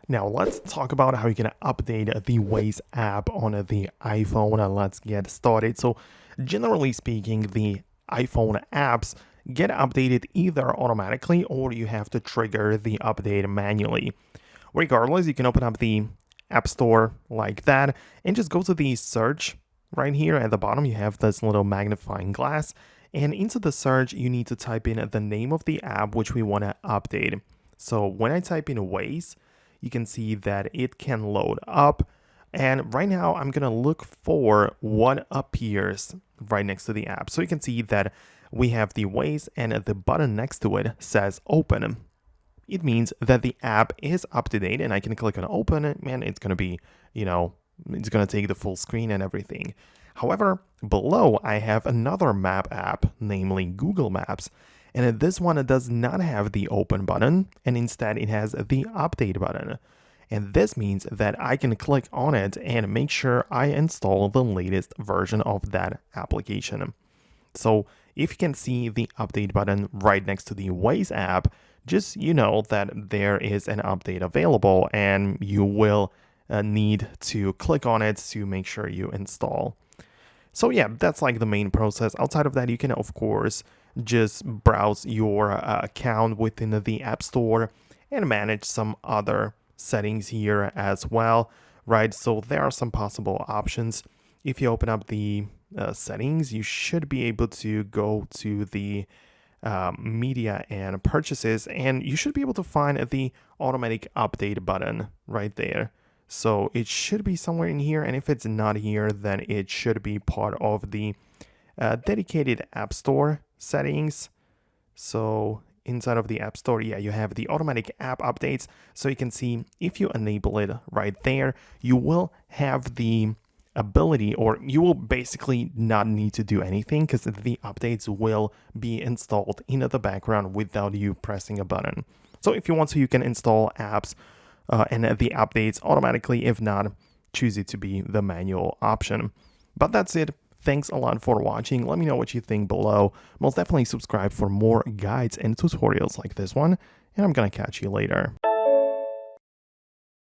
Now let's talk about how you can update the Waze app on the iPhone. Let's get started. So generally speaking, the iPhone apps get updated either automatically or you have to trigger the update manually. Regardless, you can open up the App Store like that and just go to the search right here at the bottom. You have this little magnifying glass, and into the search, you need to type in the name of the app which we want to update. So when I type in Waze, you can see that it can load up. And right now I'm going to look for what appears right next to the app. So you can see that we have the Waze and the button next to it says open. It means that the app is up to date and I can click on open and it's going to be, it's going to take the full screen and everything. However, below I have another map app, namely Google Maps. And this one does not have the open button, and instead it has the update button. And this means that I can click on it and make sure I install the latest version of that application. So if you can see the update button right next to the Waze app, just know that there is an update available and you will need to click on it to make sure you install. So yeah, that's like the main process. Outside of that, you can of course just browse your account within the App Store and manage some other settings here as well, right? So there are some possible options. If you open up the settings, you should be able to go to the media and purchases, and you should be able to find the automatic update button right there. So it should be somewhere in here, and if it's not here, then it should be part of the dedicated App Store settings. So inside of the App Store, yeah, you have the automatic app updates. So you can see if you enable it right there, you will have the ability, or you will basically not need to do anything because the updates will be installed in the background without you pressing a button. So if you want to, you can install apps and the updates automatically. If not, choose it to be the manual option. But that's it. Thanks a lot for watching. Let me know what you think below. Most definitely subscribe for more guides and tutorials like this one, and I'm gonna catch you later.